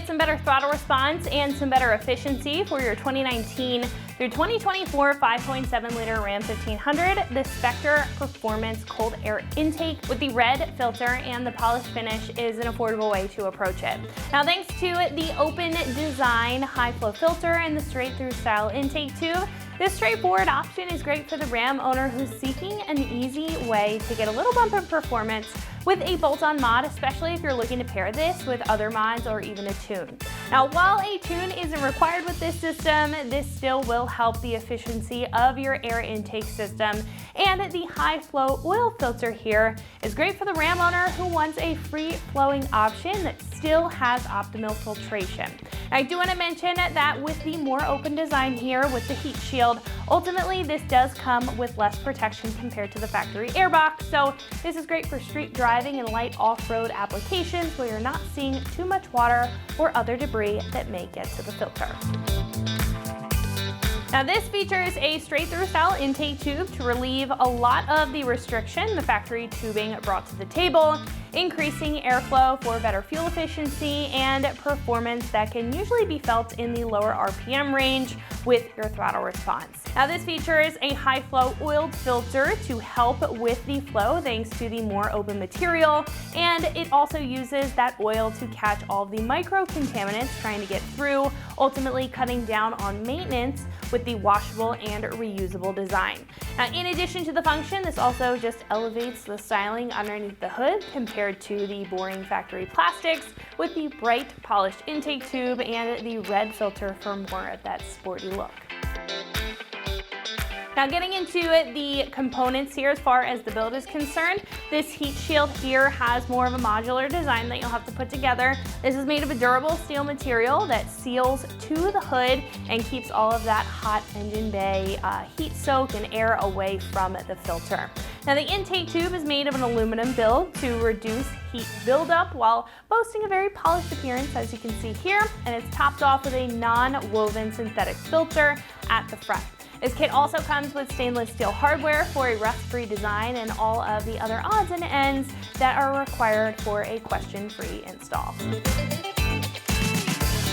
some better throttle response and some better efficiency for your 2019 through 2024 5.7 liter Ram 1500, the Spectre Performance Cold Air Intake with the red filter and the polished finish is an affordable way to approach it. Now, thanks to the open design, high flow filter, and the straight through style intake tube, this straightforward option is great for the Ram owner who's seeking an easy way to get a little bump in performance with a bolt-on mod, especially if you're looking to pair this with other mods or even a tune. Now, while a tune isn't required with this system, this still will help the efficiency of your air intake system, and the high flow oil filter here is great for the Ram owner who wants a free-flowing option that still has optimal filtration. I do want to mention that with the more open design here with the heat shield, ultimately this does come with less protection compared to the factory airbox, so this is great for street driving and light off-road applications where you're not seeing too much water or other debris that may get to the filter. Now, this features a straight-through style intake tube to relieve a lot of the restriction the factory tubing brought to the table, increasing airflow for better fuel efficiency and performance that can usually be felt in the lower RPM range with your throttle response. Now, this features a high flow oiled filter to help with the flow thanks to the more open material, and it also uses that oil to catch all of the micro contaminants trying to get through, ultimately cutting down on maintenance with the washable and reusable design. Now, in addition to the function, this also just elevates the styling underneath the hood compared to the boring factory plastics with the bright polished intake tube and the red filter for more of that sporty look. Now, getting into the components here as far as the build is concerned, this heat shield here has more of a modular design that you'll have to put together. This is made of a durable steel material that seals to the hood and keeps all of that hot engine bay heat soak and air away from the filter. Now, the intake tube is made of an aluminum build to reduce heat buildup while boasting a very polished appearance, as you can see here, and it's topped off with a non-woven synthetic filter at the front. This kit also comes with stainless steel hardware for a rust-free design and all of the other odds and ends that are required for a question-free install.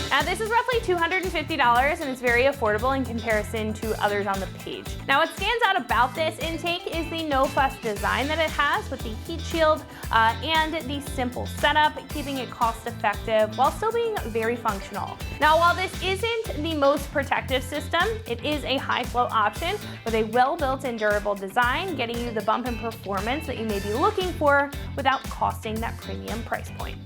Now, this is roughly $250 and it's very affordable in comparison to others on the page. Now, what stands out about this intake is the no-fuss design that it has with the heat shield and the simple setup, keeping it cost-effective while still being very functional. Now, while this isn't the most protective system, it is a high-flow option with a well-built and durable design, getting you the bump in performance that you may be looking for without costing that premium price point.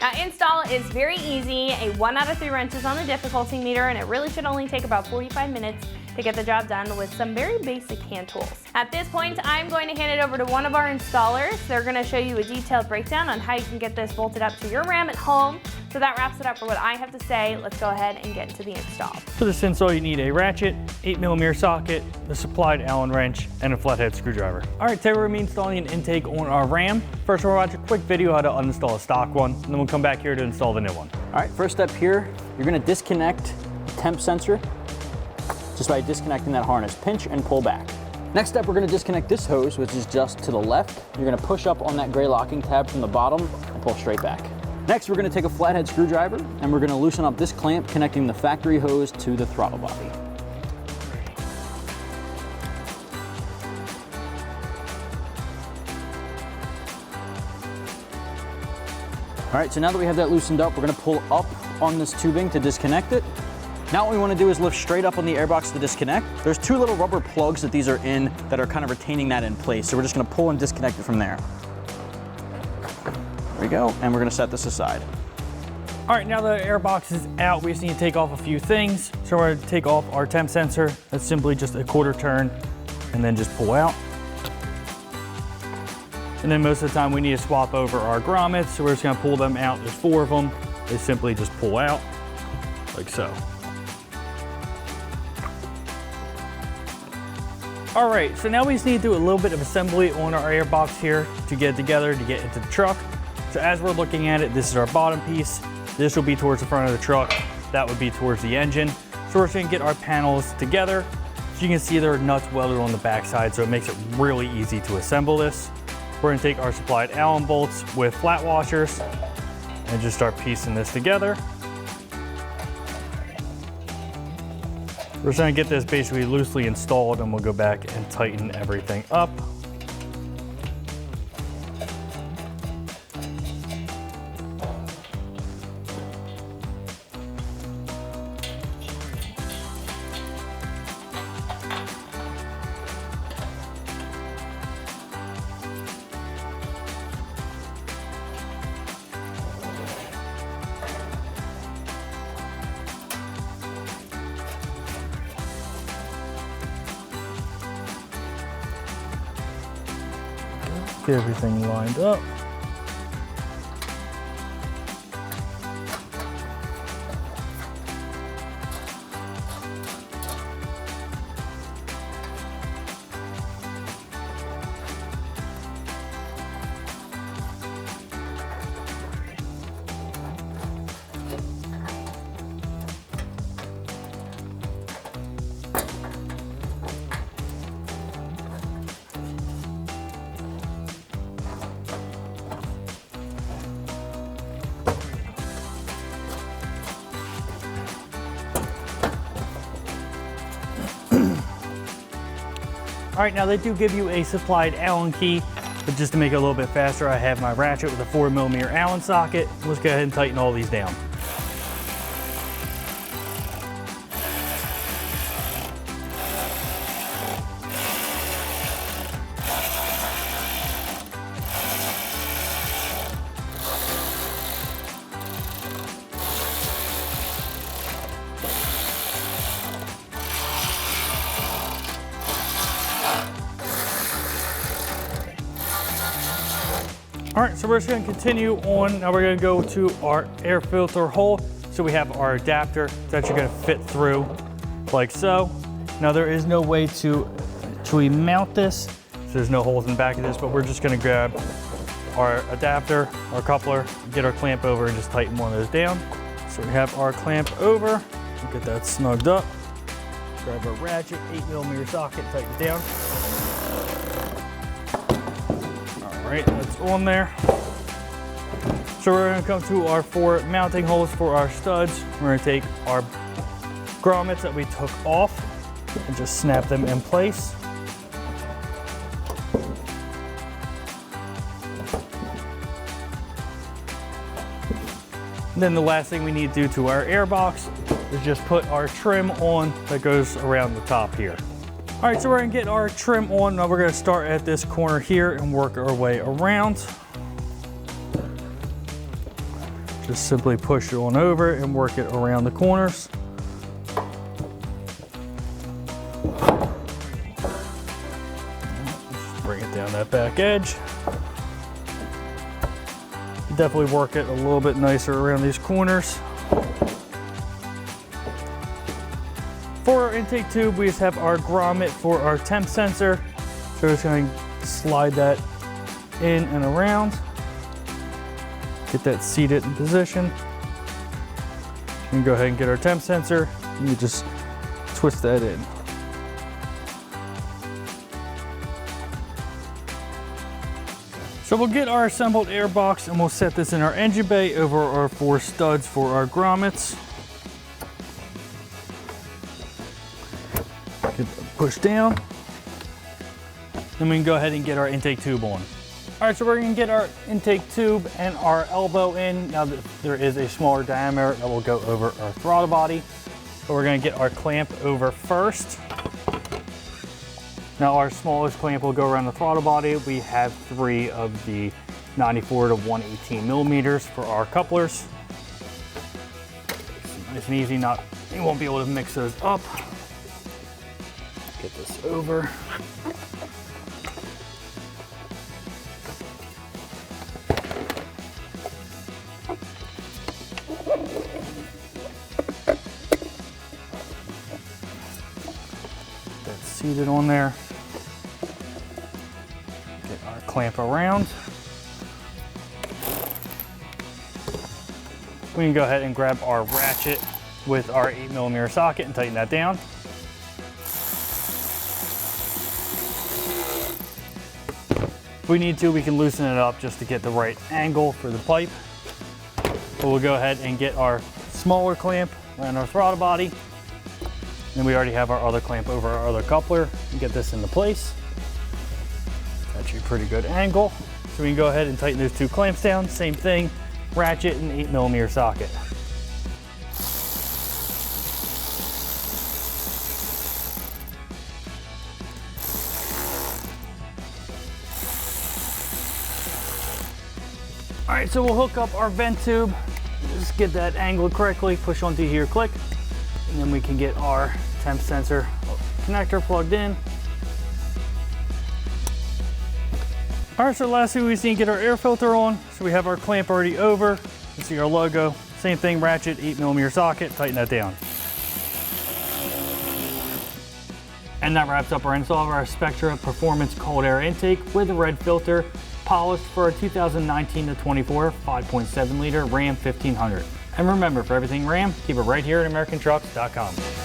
Now, install is very easy, a 1 out of 3 wrenches on the difficulty meter, and it really should only take about 45 minutes to get the job done with some very basic hand tools. At this point, I'm going to hand it over to one of our installers. They're going to show you a detailed breakdown on how you can get this bolted up to your Ram at home. So that wraps it up for what I have to say. Let's go ahead and get into the install. For this install, you need a ratchet, 8mm socket, the supplied Allen wrench, and a flathead screwdriver. All right, today we're going to be installing an intake on our Ram. First, we'll watch a quick video how to uninstall a stock one, and then we'll come back here to install the new one. All right, first step here, you're going to disconnect the temp sensor just by disconnecting that harness. Pinch and pull back. Next step, we're going to disconnect this hose, which is just to the left. You're going to push up on that gray locking tab from the bottom and pull straight back. Next, we're going to take a flathead screwdriver and we're going to loosen up this clamp connecting the factory hose to the throttle body. All right, so now that we have that loosened up, we're going to pull up on this tubing to disconnect it. Now what we want to do is lift straight up on the airbox to disconnect. There's 2 little rubber plugs that these are in that are kind of retaining that in place. So we're just going to pull and disconnect it from there. There we go, and we're going to set this aside. All right, now the airbox is out, we just need to take off a few things. So we're going to take off our temp sensor. That's simply just a quarter turn and then just pull out. And then most of the time we need to swap over our grommets. So we're just going to pull them out. There's 4 of them. They simply just pull out like so. All right, so now we just need to do a little bit of assembly on our airbox here to get it together to get into the truck. So as we're looking at it, this is our bottom piece. This will be towards the front of the truck. That would be towards the engine. So we're just gonna get our panels together. So you can see there are nuts welded on the backside, so it makes it really easy to assemble this. We're gonna take our supplied Allen bolts with flat washers and just start piecing this together. We're just gonna get this basically loosely installed, and we'll go back and tighten everything up. Get everything lined up. All right, now they do give you a supplied Allen key, but just to make it a little bit faster, I have my ratchet with a 4mm Allen socket. Let's go ahead and tighten all these down. All right, so we're just gonna continue on. Now we're gonna go to our air filter hole. So we have our adapter. It's actually gonna fit through like so. Now there is no way to actually mount this. So there's no holes in the back of this, but we're just gonna grab our adapter, our coupler, get our clamp over and just tighten one of those down. So we have our clamp over, we'll get that snugged up. Grab our ratchet, 8mm socket, tighten it down. All right, that's on there. So we're gonna come to our 4 mounting holes for our studs. We're gonna take our grommets that we took off and just snap them in place. And then the last thing we need to do to our airbox is just put our trim on that goes around the top here. All right, so we're gonna get our trim on. Now we're gonna start at this corner here and work our way around. Just simply push it on over and work it around the corners. Just bring it down that back edge. Definitely work it a little bit nicer around these corners. For our intake tube, we just have our grommet for our temp sensor. So we're just going to slide that in and around. Get that seated in position. And go ahead and get our temp sensor. And you just twist that in. So we'll get our assembled air box and we'll set this in our engine bay over our 4 studs for our grommets. Get that pushed down. Then we can go ahead and get our intake tube on. All right, so we're gonna get our intake tube and our elbow in. Now that there is a smaller diameter that will go over our throttle body. So we're gonna get our clamp over first. Now our smallest clamp will go around the throttle body. We have 3 of the 94 to 118mm for our couplers. Nice and easy, you won't be able to mix those up. Get this over. That's seated on there. Get our clamp around. We can go ahead and grab our ratchet with our 8mm socket and tighten that down. If we need to, we can loosen it up just to get the right angle for the pipe. But we'll go ahead and get our smaller clamp around our throttle body. And we already have our other clamp over our other coupler and get this into place. Actually a pretty good angle. So we can go ahead and tighten those two clamps down. Same thing, ratchet and 8mm socket. All right, so we'll hook up our vent tube. Just get that angled correctly, push onto here, click, and then we can get our temp sensor connector plugged in. All right, so lastly, we just need to get our air filter on. So we have our clamp already over. You see our logo. Same thing, ratchet, 8mm socket, tighten that down. And that wraps up our install of our Spectre Performance Cold Air Intake with a red filter, polished for a 2019 to 24 5.7 liter Ram 1500. And remember, for everything Ram, keep it right here at AmericanTrucks.com.